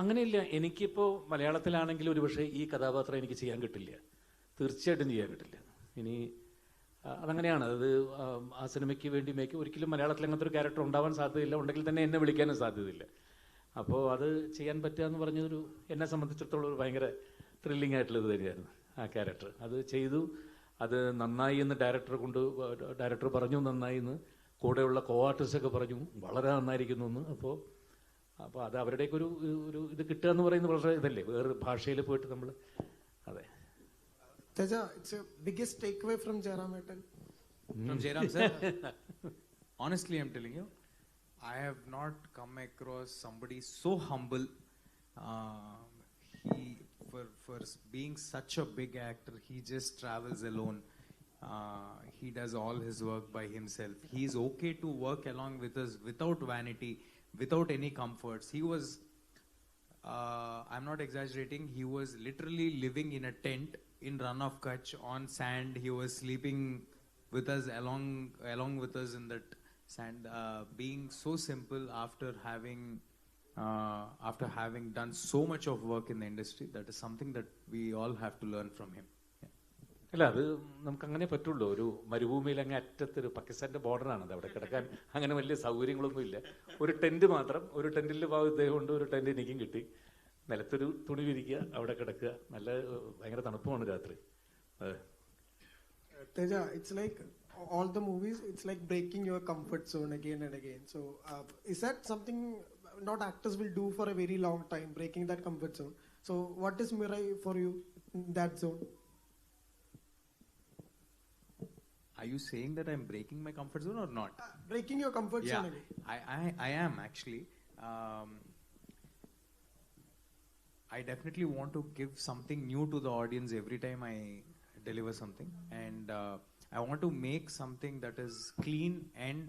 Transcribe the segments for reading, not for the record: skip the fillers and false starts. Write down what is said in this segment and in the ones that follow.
അങ്ങനെയില്ല. എനിക്കിപ്പോൾ മലയാളത്തിലാണെങ്കിൽ ഒരുപക്ഷെ ഈ കഥാപാത്രം എനിക്ക് ചെയ്യാൻ കിട്ടില്ല, തീർച്ചയായിട്ടും ചെയ്യാൻ കിട്ടില്ല. ഇനി അതങ്ങനെയാണ്. അത് ആ സിനിമയ്ക്ക് വേണ്ടി ഒരിക്കലും മലയാളത്തിൽ അങ്ങനത്തെ ഒരു ക്യാരക്ടർ ഉണ്ടാവാൻ സാധ്യതയില്ല, ഉണ്ടെങ്കിൽ തന്നെ എന്നെ വിളിക്കാനും സാധ്യതയില്ല. അപ്പോൾ അത് ചെയ്യാൻ പറ്റുക എന്ന് പറഞ്ഞതൊരു എന്നെ സംബന്ധിച്ചിടത്തോളം ഒരു ഭയങ്കര ത്രില്ലിംഗ് ആയിട്ടുള്ളത് തന്നെയായിരുന്നു ആ ക്യാരക്ടർ. അത് ചെയ്തു, അത് നന്നായി എന്ന് ഡയറക്ടർ പറഞ്ഞു, നന്നായി എന്ന് കൂടെയുള്ള കോ ആർട്ടിസ്റ്റൊക്കെ പറഞ്ഞു വളരെ നന്നായിരിക്കുന്നു എന്ന്. അപ്പോൾ അത് അവരുടെയൊക്കെ ഒരു ഇത് കിട്ടുക എന്ന് പറയുന്നത് വളരെ ഇതല്ലേ, വേറെ ഭാഷയിൽ പോയിട്ട് നമ്മൾ. അതെ. Teja, it's your biggest takeaway from Jairam Atal? From Jairam sir? Honestly, I'm telling you, I have not come across somebody so humble. He, for being such a big actor, he just travels alone. He does all his work by himself. He's okay to work along with us without vanity, without any comforts. He was, I'm not exaggerating, he was literally living in a tent in Run of Kutch on sand. He was sleeping with us along with us in that sand, being so simple after having done so much of work in the industry. That is something that we all have to learn from him. അല്ല, അത് നമുക്കങ്ങനെ പറ്റുള്ളൂ. ഒരു മരുഭൂമിയിൽ അങ്ങ് അറ്റത്തൊരു പാകിസ്ഥാൻ്റെ ബോർഡറാണത്, അവിടെ കിടക്കാൻ അങ്ങനെ വലിയ സൗകര്യങ്ങളൊന്നുമില്ല. ഒരു ടെൻറ്റ് മാത്രം, ഒരു ടെൻറ്റിൽ ഇദ്ദേഹം ഉണ്ട്, ഒരു ടെൻറ്റ് എനിക്കും കിട്ടി. നിലത്തൊരു തുണി വിരിക്കുക, അവിടെ കിടക്കുക, നല്ല ഭയങ്കര തണുപ്പുമാണ് രാത്രി. Teja, it's like all the movies, it's like breaking your comfort zone again and again. So is that something not actors will do for a very long time, breaking that comfort zone? So what is Mirai for you in that zone? Are you saying that I'm breaking my comfort zone or not? Breaking your comfort zone again. I am actually. I definitely want to give something new to the audience every time I deliver something, and I want to make something that is clean, and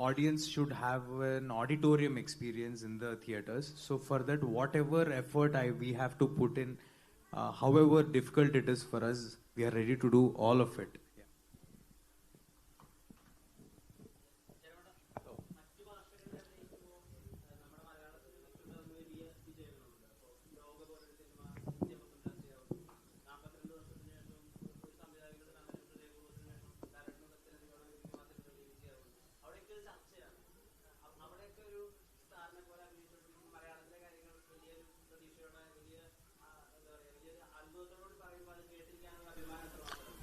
audience should have an auditorium experience in the theaters. So for that, whatever effort we have to put in, however difficult it is for us, we are ready to do all of it.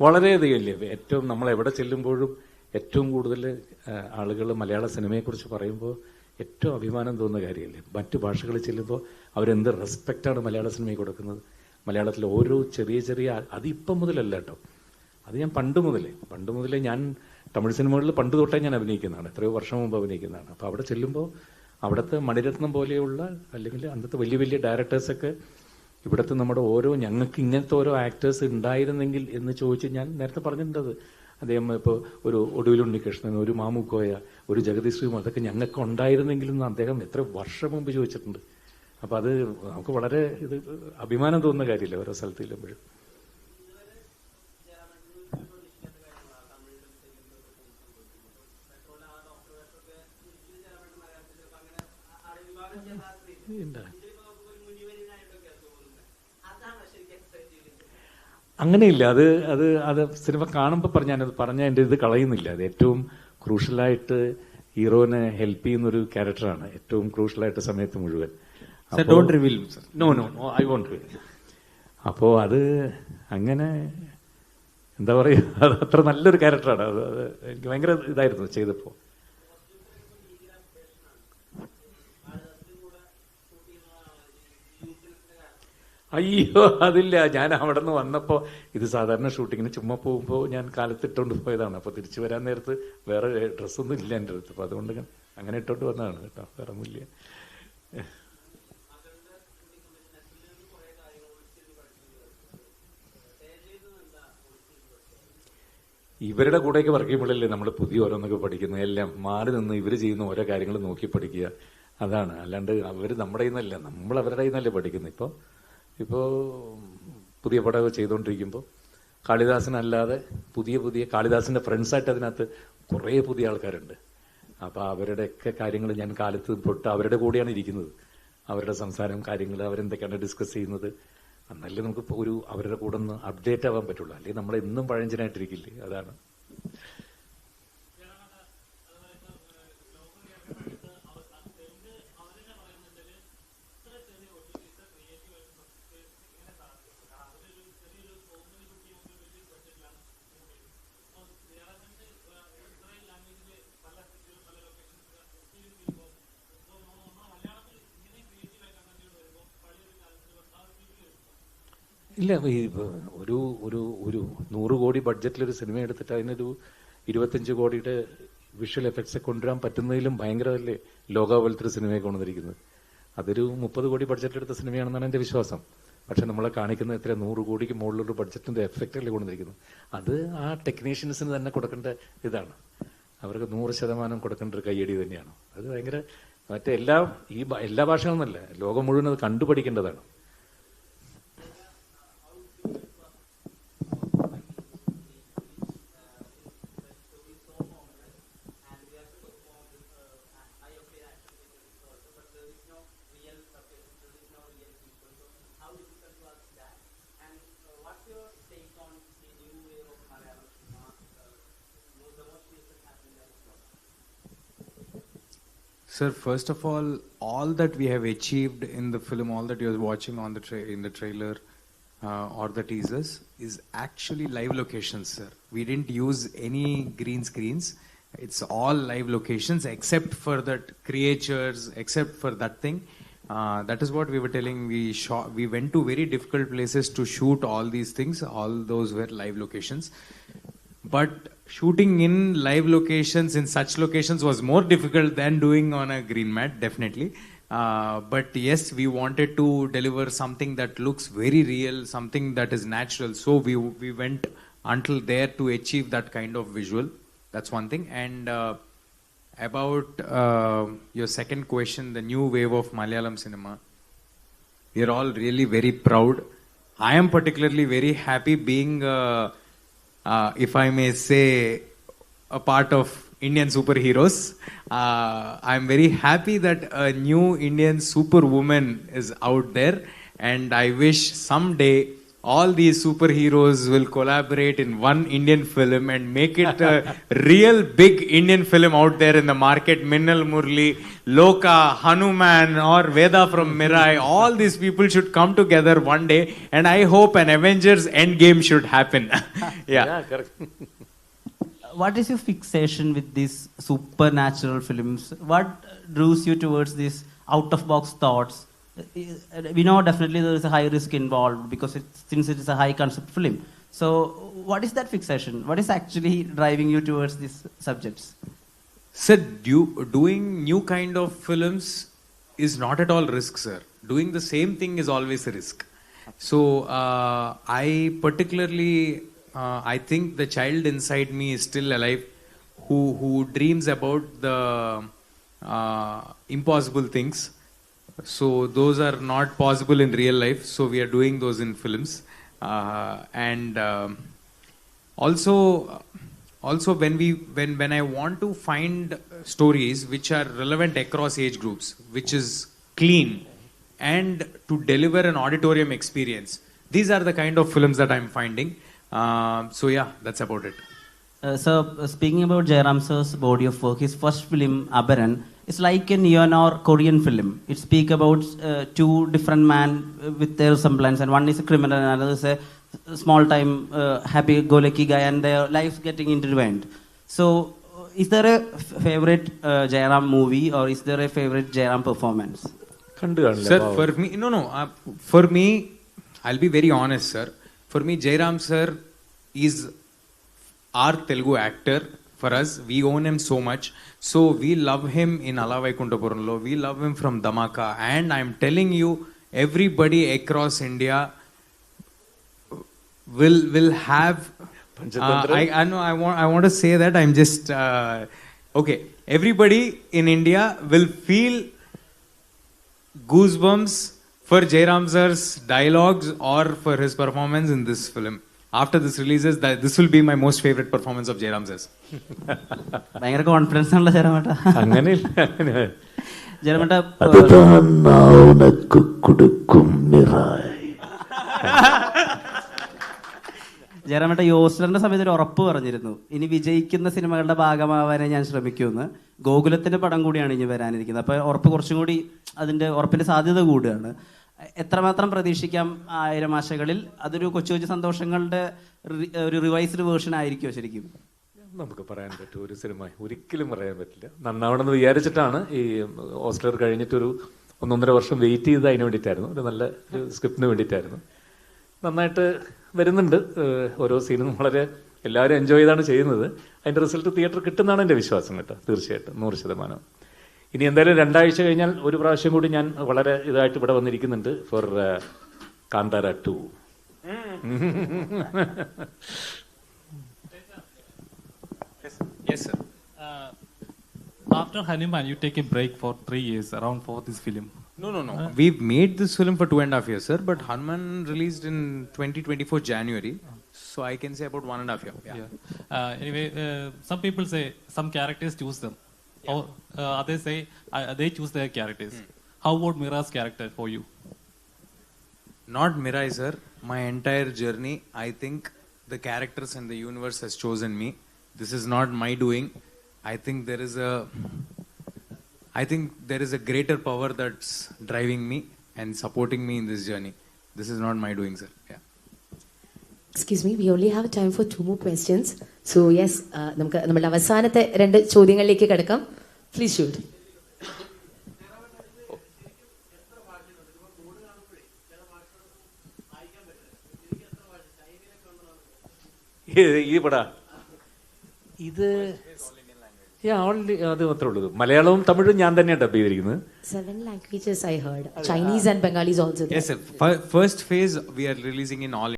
വളരെയധികം ഇല്ലേ. ഏറ്റവും നമ്മൾ എവിടെ ചെല്ലുമ്പോഴും ഏറ്റവും കൂടുതൽ ആളുകൾ മലയാള സിനിമയെക്കുറിച്ച് പറയുമ്പോൾ ഏറ്റവും അഭിമാനം തോന്നുന്ന കാര്യമല്ലേ. മറ്റു ഭാഷകളിൽ ചെല്ലുമ്പോൾ അവരെന്ത് റെസ്പെക്റ്റാണ് മലയാള സിനിമയ്ക്ക് കൊടുക്കുന്നത്. മലയാളത്തിലെ ഓരോ ചെറിയ അതിപ്പം മുതലല്ല കേട്ടോ, അത് ഞാൻ പണ്ട് മുതലേ ഞാൻ തമിഴ് സിനിമകളിൽ പണ്ട് തൊട്ടേ ഞാൻ അഭിനയിക്കുന്നതാണ്, എത്രയോ വർഷം മുമ്പ് അഭിനയിക്കുന്നതാണ്. അപ്പോൾ അവിടെ ചെല്ലുമ്പോൾ അവിടുത്തെ മണിരത്നം പോലെയുള്ള അല്ലെങ്കിൽ അന്നത്തെ വലിയ ഡയറക്ടേഴ്സൊക്കെ ഇവിടുത്തെ നമ്മുടെ ഞങ്ങൾക്ക് ഇങ്ങനത്തെ ഓരോ ആക്ടേഴ്സ് ഉണ്ടായിരുന്നെങ്കിൽ എന്ന് ചോദിച്ച് ഞാൻ നേരത്തെ പറഞ്ഞിട്ടുണ്ട്. അദ്ദേഹം ഇപ്പോൾ ഒരു ഒടുവിൽ ഉണ്ണികൃഷ്ണൻ, ഒരു മാമുക്കോയ, ഒരു ജഗദീഷ് ശ്രീകുമാർ, അതൊക്കെ ഞങ്ങൾക്ക് ഉണ്ടായിരുന്നെങ്കിൽ എന്ന് അദ്ദേഹം എത്ര വർഷം മുമ്പ് ചോദിച്ചിട്ടുണ്ട്. അപ്പോൾ അത് നമുക്ക് വളരെ അഭിമാനം തോന്നുന്ന കാര്യമില്ല ഓരോ സ്ഥലത്ത് ചെല്ലുമ്പോഴും. അങ്ങനെയില്ല. അത് സിനിമ കാണുമ്പോൾ പറഞ്ഞ എൻ്റെ ഇത് കളയുന്നില്ല. അത് ഏറ്റവും ക്രൂഷ്യലായിട്ട് ഹീറോനെ ഹെൽപ്പ് ചെയ്യുന്നൊരു ക്യാരക്ടറാണ് ഏറ്റവും ക്രൂഷ്യലായിട്ട് സമയത്ത് മുഴുവൻ. No I won't reveal. അപ്പോൾ അത് അങ്ങനെ എന്താ പറയുക, അത് അത്ര നല്ലൊരു ക്യാരക്ടറാണ്. അത് എനിക്ക് ഭയങ്കര ഇതായിരുന്നു ചെയ്തപ്പോൾ. അയ്യോ അതില്ല, ഞാൻ അവിടെ നിന്ന് വന്നപ്പോൾ ഇത് സാധാരണ ഷൂട്ടിങ്ങിന് ചുമ്മാ പോകുമ്പോൾ ഞാൻ കാലത്തിട്ടുകൊണ്ട് പോയതാണ്. അപ്പോൾ തിരിച്ചു വരാൻ നേരത്ത് വേറെ ഡ്രസ്സൊന്നും ഇല്ല എൻ്റെ അടുത്ത്. അപ്പോൾ അതുകൊണ്ട് അങ്ങനെ ഇട്ടോണ്ട് വന്നതാണ് കേട്ടോ, വേറെ ഒന്നുമില്ല. ഇവരുടെ കൂടെയൊക്കെ വർക്ക് ചെയ്യുമ്പോഴല്ലേ നമ്മൾ പുതിയ ഓരോന്നൊക്കെ പഠിക്കുന്നത്. എല്ലാം മാറി നിന്ന് ഇവർ ചെയ്യുന്ന ഓരോ കാര്യങ്ങൾ നോക്കി പഠിക്കുക, അതാണ്. അല്ലാണ്ട് അവർ നമ്മുടെ കയ്യിൽ നിന്നല്ല, നമ്മൾ അവരുടെ കയ്യിൽ നിന്നല്ലേ പഠിക്കുന്നത്. ഇപ്പോൾ പുതിയ പടമൊക്കെ ചെയ്തുകൊണ്ടിരിക്കുമ്പോൾ കാളിദാസനല്ലാതെ പുതിയ കാളിദാസിൻ്റെ ഫ്രണ്ട്സായിട്ട് അതിനകത്ത് കുറേ പുതിയ ആൾക്കാരുണ്ട്. അപ്പോൾ അവരുടെയൊക്കെ കാര്യങ്ങൾ ഞാൻ കാലത്ത് തൊട്ട് അവരുടെ കൂടെയാണ് ഇരിക്കുന്നത്. അവരുടെ സംസാരം, കാര്യങ്ങൾ, അവരെന്തൊക്കെയാണ് ഡിസ്കസ് ചെയ്യുന്നത്, എന്നല്ലേ നമുക്ക് ഒരു അവരുടെ കൂടെ ഒന്ന് അപ്ഡേറ്റ് ആവാൻ പറ്റുള്ളൂ. അല്ലെങ്കിൽ നമ്മൾ എന്നും പഴഞ്ചനായിട്ടിരിക്കില്ലേ, അതാണ്. ഇല്ല, ഒരു ഒരു ഒരു 100 കോടി ബഡ്ജറ്റിലൊരു സിനിമ എടുത്തിട്ട് അതിനൊരു 25 കോടിയുടെ വിഷ്വൽ എഫക്ട്സ് കൊണ്ടുവരാൻ പറ്റുന്നതിലും ഭയങ്കരമല്ലേ ലോകപോലത്തെ സിനിമയെ കൊണ്ടുവന്നിരിക്കുന്നത്. അതൊരു 30 കോടി ബഡ്ജറ്റ് എടുത്ത സിനിമയാണെന്നാണ് എൻ്റെ വിശ്വാസം. പക്ഷെ നമ്മളെ കാണിക്കുന്ന എത്ര 100 കോടിക്ക് മുകളിലൊരു ബഡ്ജറ്റിന്റെ എഫക്റ്റല്ലേ കൊണ്ടുവന്നിരിക്കുന്നത്. അത് ആ ടെക്നീഷ്യൻസിന് തന്നെ കൊടുക്കേണ്ട ഇതാണ്. അവർക്ക് 100% കൊടുക്കേണ്ട ഒരു കയ്യടി തന്നെയാണ്. അത് ഭയങ്കര മറ്റേ എല്ലാ ഭാഷകളൊന്നുമല്ല, ലോകം മുഴുവൻ അത് കണ്ടുപഠിക്കേണ്ടതാണ്. Sir, first of all that we have achieved in the film, all that you're watching on in the trailer or the teasers, is actually live locations, sir. We didn't use any green screens. It's all live locations, except for that creatures, except for that thing. That is what we were telling. We went to very difficult places to shoot all these things. All those were live locations. But shooting in live locations in such locations was more difficult than doing on a green mat, definitely. But yes, we wanted to deliver something that looks very real, something that is natural. So we went until there to achieve that kind of visual. That's one thing. And about your second question, the new wave of Malayalam cinema, we are all really very proud. I am particularly very happy being if I may say, a part of Indian superheroes. I'm very happy that a new Indian superwoman is out there, and I wish someday all these superheroes will collaborate in one Indian film and make it a real big Indian film out there in the market. Minnal Murli, Loka, Hanuman, or Veda from Mirai, all these people should come together one day, and I hope an Avengers Endgame should happen. Yeah, correct. What is your fixation with these supernatural films? What draws you towards these out-of-box thoughts? We know definitely there is a high risk involved because since it is a high concept film. So what is that fixation? What is actually driving you towards these subjects? Sir, doing new kind of films is not at all risk, sir. Doing the same thing is always a risk. So I particularly, I think the child inside me is still alive, who dreams about the impossible things. So those are not possible in real life. So we are doing those in films, and also when I want to find stories which are relevant across age groups, which is clean, and to deliver an auditorium experience, these are the kind of films that I'm finding. So yeah, that's about it. So speaking about Jairam sir's body of work, his first film Abaran is like a neo-noir Korean film. It speaks about two different men with their resemblance, and one is a criminal and another is a small-time happy-go-lucky guy, and their lives getting intertwined. So is there a favorite Jairam movie, or is there a favorite Jairam performance? Sir, for me, no. For me, I'll be very honest, sir. For me, Jairam sir is our Telugu actor. For us, we own him so much. So we love him in Ala Vaikuntapuramlo. We love him from Dhamaka. And I'm telling you, everybody across India will have. I want to say that I'm just okay. Everybody in India will feel goosebumps for Jairam sir's dialogues or for his performance in this film. after this releases, that this will be my most favorite performance of Jairam Sir. ഭയങ്കര confidence ആണല്ലോ ജയറാമേട്ട. അങ്ങനെയില്ല, അങ്ങനെ ജയറാമേട്ട அதுதான் நான் உனக்கு கொடுக்கும் Mirai. ജയറാമേട്ട ഈ ഓസ്ലറിന്റെ സമയത്ത് ഒരു ഉറപ്പ് പറഞ്ഞിരുന്നു, ഇനി വിജയിക്കുന്ന സിനിമകളുടെ ഭാഗമാവാനേ ഞാൻ ശ്രമിക്കുമെന്ന്. ഗോകുലത്തിന്റെ പടം കൂടിയാണ് ഇനി വരാനിരിക്കുന്നത്. അപ്പോൾ ഉറപ്പ് കുറച്ചും കൂടി അതിന്റെ ഉറപ്പിന്റെ സാധ്യത കൂടുകയാണ്. എത്രമാത്രം പ്രതീക്ഷിക്കാം 1000 ആശകളിൽ? അതൊരു കൊച്ചു കൊച്ചു സന്തോഷങ്ങളുടെ ഒരു റിവൈസ്ഡ് വേർഷൻ ആയിരിക്കുമോ ശരിക്കും? നമുക്ക് പറയാൻ പറ്റും, ഒരു സിനിമ ഒരിക്കലും പറയാൻ പറ്റില്ല. നന്നാവണമെന്ന് വിചാരിച്ചിട്ടാണ് ഈ ഓസ്ലർ കഴിഞ്ഞിട്ടൊരു 1.5 വർഷം വെയിറ്റ് ചെയ്ത് അതിന് വേണ്ടിയിട്ടായിരുന്നു, ഒരു നല്ല ഒരു സ്ക്രിപ്റ്റിന് വേണ്ടിയിട്ടായിരുന്നു. നന്നായിട്ട് വരുന്നുണ്ട്. ഓരോ സീനും വളരെ എല്ലാവരും എൻജോയ് ചെയ്താണ് ചെയ്യുന്നത്. അതിൻ്റെ റിസൾട്ട് തിയേറ്റർ കിട്ടുന്നതാണ് എൻ്റെ വിശ്വാസം കേട്ടോ, തീർച്ചയായിട്ടും 100%. ഇനി എന്തായാലും 2 ആഴ്ച കഴിഞ്ഞാൽ ഒരു പ്രാവശ്യം കൂടി ഞാൻ വളരെ ഇതായിട്ട് ഇവിടെ വന്നിരിക്കുന്നുണ്ട് four Kantara 2. Yes, sir. After Hanuman, you take a break for 3 years around for this film. No. We've made this film for 2.5 years, sir. But Hanuman released in 2024 January, so I can say about 1.5 years. Yeah. Anyway, some people say some characters choose them, or others say they choose their characters. How about Mira's character for you? Not Mirai, sir. My entire journey, I think the characters and the universe has chosen me. This is not my doing. I think there is a greater power that's driving me and supporting me in this journey. This is not my doing, sir. Yeah. Excuse me, we only have time for 2 more questions. So yes, നമുക്ക് നമ്മുടെ അവസാനത്തെ 2 ചോദ്യങ്ങളിലേക്ക് കിടക്കാം. Please shoot. ഈ പടാ ഇത് അത് മാത്രമേ ഉള്ളൂ. മലയാളവും തമിഴും ഞാൻ തന്നെയാണ് ഡബ് ചെയ്തിരിക്കുന്നത്. 7 languages I heard. Chinese and Bengali is also there. Yes, sir. First phase we are releasing in all